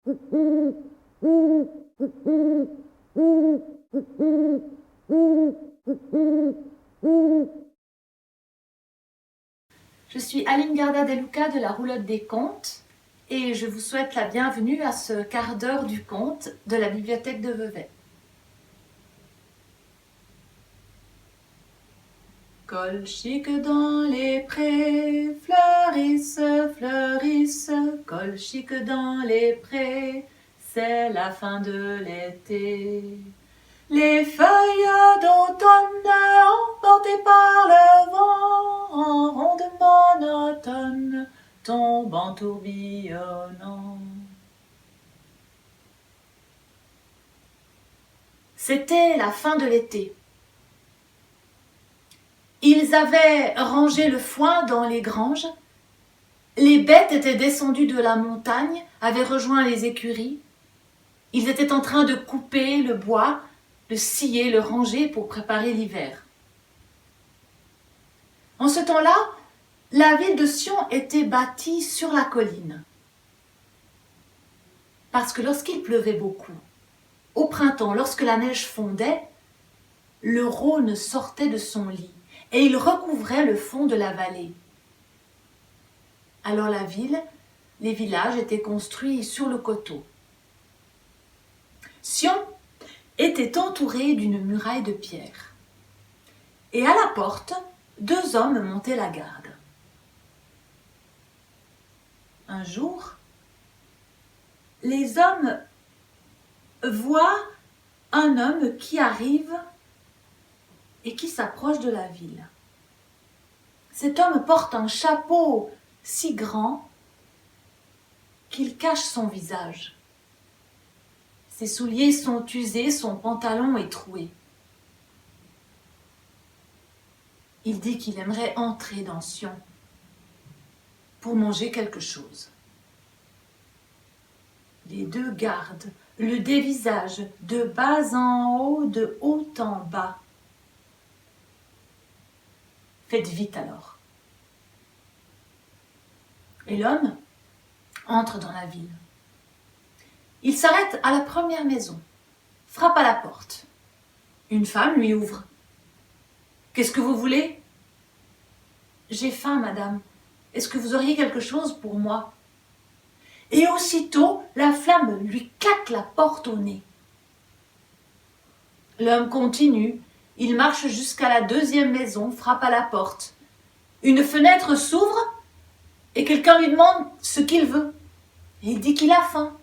Je suis Aline Garda De Luca de la Roulotte des Contes et je vous souhaite la bienvenue à ce quart d'heure du conte de la bibliothèque de Vevey. Colchique dans les prés, fleurissent, fleurissent, colchique dans les prés, c'est la fin de l'été. Les feuilles d'automne emportées par le vent, en ronde monotone, tombent en tourbillonnant. C'était la fin de l'été. Ils avaient rangé le foin dans les granges. Les bêtes étaient descendues de la montagne, avaient rejoint les écuries. Ils étaient en train de couper le bois, le scier, le ranger pour préparer l'hiver. En ce temps-là, la ville de Sion était bâtie sur la colline. Parce que lorsqu'il pleuvait beaucoup, au printemps, lorsque la neige fondait, le Rhône sortait de son lit et il recouvrait le fond de la vallée. Alors la ville, les villages étaient construits sur le coteau. Sion était entouré d'une muraille de pierre. Et à la porte, 2 hommes montaient la garde. Un jour, les hommes voient un homme qui arrive et qui s'approche de la ville. Cet homme porte un chapeau si grand qu'il cache son visage. Ses souliers sont usés, son pantalon est troué. Il dit qu'il aimerait entrer dans Sion pour manger quelque chose. Les 2 gardes le dévisagent de bas en haut, de haut en bas. Faites vite alors. Et l'homme entre dans la ville. Il s'arrête à la première maison, frappe à la porte. Une femme lui ouvre. « Qu'est-ce que vous voulez ?»« J'ai faim, madame. Est-ce que vous auriez quelque chose pour moi ?» Et aussitôt, la flamme lui claque la porte au nez. L'homme continue. Il marche jusqu'à la 2e maison, frappe à la porte. Une fenêtre s'ouvre et quelqu'un lui demande ce qu'il veut. Et il dit qu'il a faim.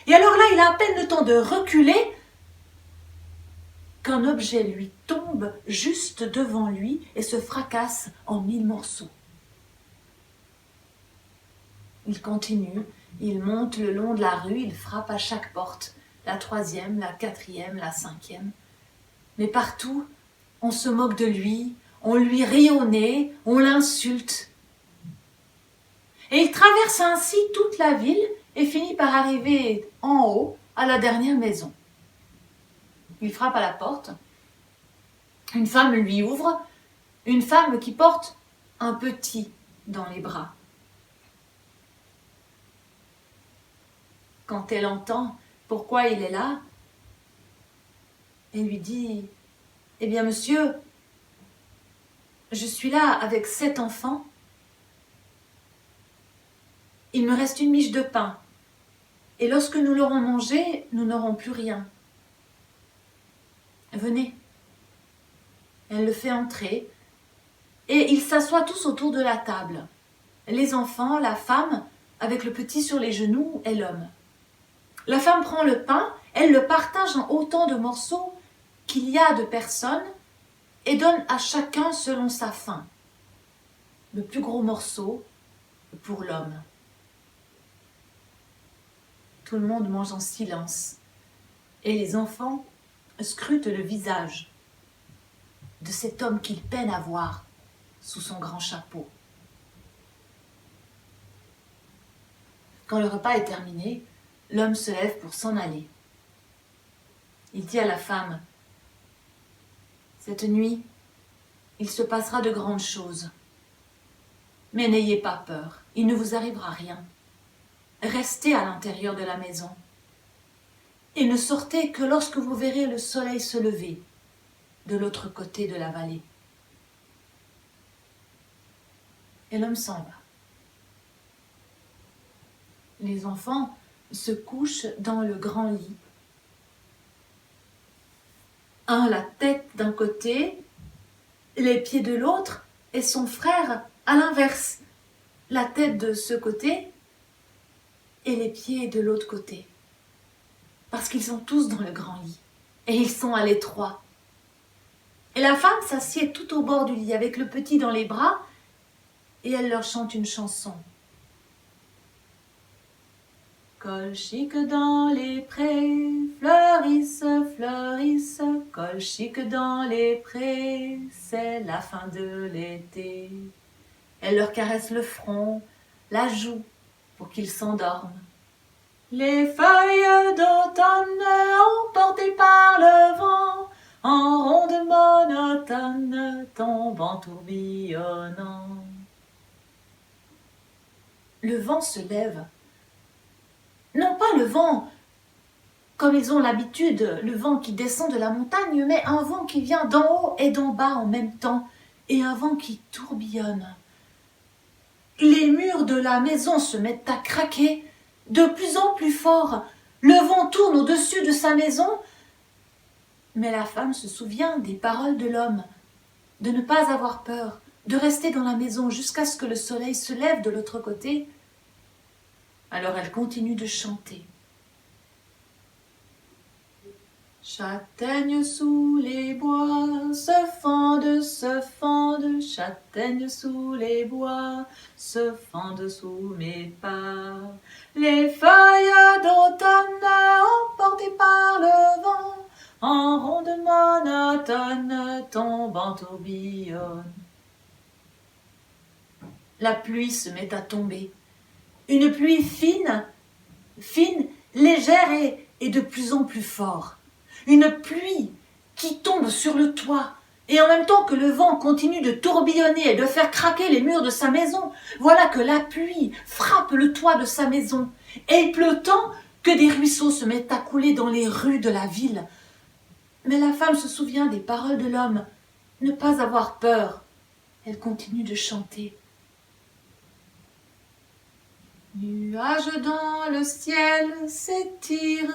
Et alors là, il a à peine le temps de reculer qu'un objet lui tombe juste devant lui et se fracasse en 1000 morceaux. Il continue, il monte le long de la rue, il frappe à chaque porte, la 3e, la 4e, la 5e. Mais partout, on se moque de lui, on lui rit au nez, on l'insulte. Et il traverse ainsi toute la ville et finit par arriver en haut, à la dernière maison. Il frappe à la porte. Une femme lui ouvre, une femme qui porte un petit dans les bras. Quand elle entend pourquoi il est là, elle lui dit « Eh bien, monsieur, je suis là avec 7 enfants. Il me reste une miche de pain. Et lorsque nous l'aurons mangé, nous n'aurons plus rien. Venez. » Elle le fait entrer et ils s'assoient tous autour de la table. Les enfants, la femme, avec le petit sur les genoux et l'homme. La femme prend le pain, elle le partage en autant de morceaux qu'il y a de personnes et donne à chacun selon sa faim. Le plus gros morceau pour l'homme. Tout le monde mange en silence et les enfants scrutent le visage de cet homme qu'ils peinent à voir sous son grand chapeau. Quand le repas est terminé, l'homme se lève pour s'en aller. Il dit à la femme « Cette nuit, il se passera de grandes choses. Mais n'ayez pas peur, il ne vous arrivera rien. restez à l'intérieur de la maison et ne sortez que lorsque vous verrez le soleil se lever de l'autre côté de la vallée. Et l'homme s'en va. Les enfants se couchent dans le grand lit. Un la tête d'un côté, les pieds de l'autre, et son frère à l'inverse, la tête de ce côté et les pieds de l'autre côté. Parce qu'ils sont tous dans le grand lit et ils sont à l'étroit. Et la femme s'assied tout au bord du lit avec le petit dans les bras et elle leur chante une chanson. Colchique dans les prés, fleurissent, fleurissent, colchique dans les prés, c'est la fin de l'été. Elle leur caresse le front, la joue, pour qu'ils s'endorment. Les feuilles d'automne emportées par le vent, en ronde monotone, tombent en tourbillonnant. Le vent se lève. Non pas le vent comme ils ont l'habitude, le vent qui descend de la montagne, mais un vent qui vient d'en haut et d'en bas en même temps, et un vent qui tourbillonne. Les murs de la maison se mettent à craquer, de plus en plus fort. Le vent tourne au-dessus de sa maison, mais la femme se souvient des paroles de l'homme, de ne pas avoir peur, de rester dans la maison jusqu'à ce que le soleil se lève de l'autre côté. Alors elle continue de chanter. Châtaigne sous les bois, se fendent, châtaigne sous les bois, se fendent sous mes pas. Les feuilles d'automne emportées par le vent, en ronde monotone, tombent en tourbillonne. La pluie se met à tomber. Une pluie fine, légère et de plus en plus forte. Une pluie qui tombe sur le toit, et en même temps que le vent continue de tourbillonner et de faire craquer les murs de sa maison, voilà que la pluie frappe le toit de sa maison, et il pleut tant que des ruisseaux se mettent à couler dans les rues de la ville. Mais la femme se souvient des paroles de l'homme, ne pas avoir peur. Elle continue de chanter. Nuages dans le ciel, s'étire,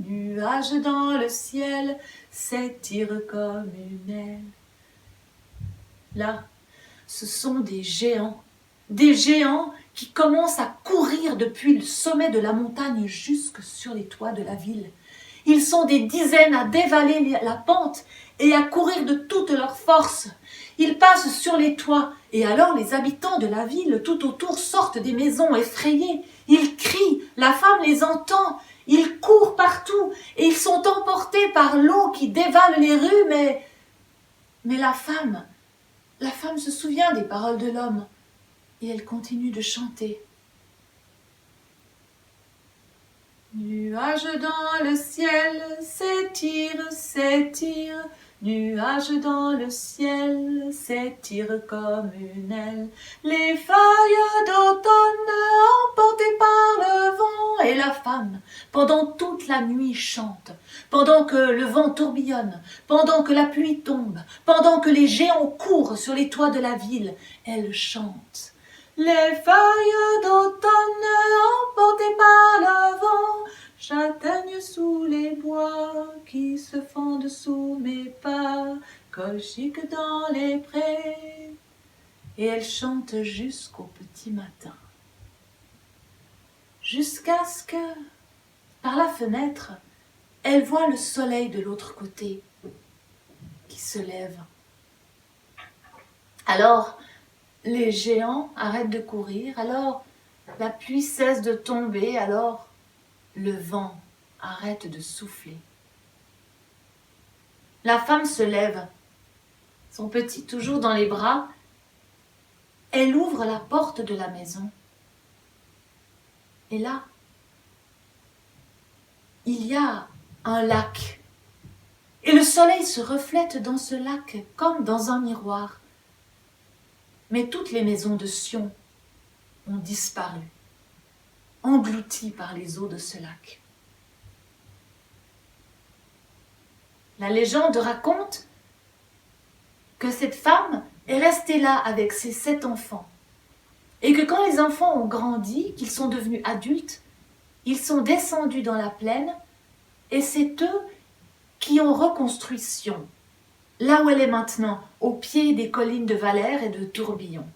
nuages dans le ciel, s'étire comme une aile. Là, ce sont des géants qui commencent à courir depuis le sommet de la montagne jusque sur les toits de la ville. Ils sont des dizaines à dévaler la pente et à courir de toute leur force. Ils passent sur les toits, et alors les habitants de la ville tout autour sortent des maisons effrayés. Ils crient, la femme les entend, ils courent partout, et ils sont emportés par l'eau qui dévale les rues, mais la femme se souvient des paroles de l'homme, et elle continue de chanter. Nuages dans le ciel, s'étire, nuages dans le ciel, s'étire comme une aile. Les feuilles d'automne emportées par le vent, et la femme, pendant toute la nuit, chante, pendant que le vent tourbillonne, pendant que la pluie tombe, pendant que les géants courent sur les toits de la ville, elle chante. Les feuilles d'automne emportées par le vent, châtaignes sous les bois qui se fendent sous mes pas, colchique dans les prés. Et elle chante jusqu'au petit matin. Jusqu'à ce que, par la fenêtre, elle voit le soleil de l'autre côté qui se lève. Alors, les géants arrêtent de courir, alors la pluie cesse de tomber, alors le vent arrête de souffler. La femme se lève, son petit toujours dans les bras, elle ouvre la porte de la maison. Et là, il y a un lac. Et le soleil se reflète dans ce lac comme dans un miroir. Mais toutes les maisons de Sion ont disparu. engloutis par les eaux de ce lac. La légende raconte que cette femme est restée là avec ses 7 enfants et que quand les enfants ont grandi, qu'ils sont devenus adultes, ils sont descendus dans la plaine et c'est eux qui ont reconstruit Sion, là où elle est maintenant, au pied des collines de Valère et de Tourbillon.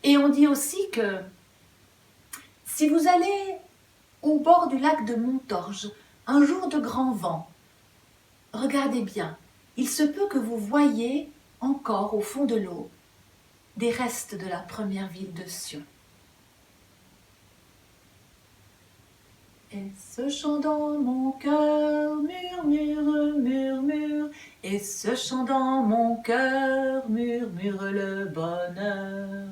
Et on dit aussi que si vous allez au bord du lac de Montorge, un jour de grand vent, regardez bien, il se peut que vous voyiez encore au fond de l'eau des restes de la première ville de Sion. Et ce chant dans mon cœur murmure, murmure, et ce chant dans mon cœur murmure le bonheur.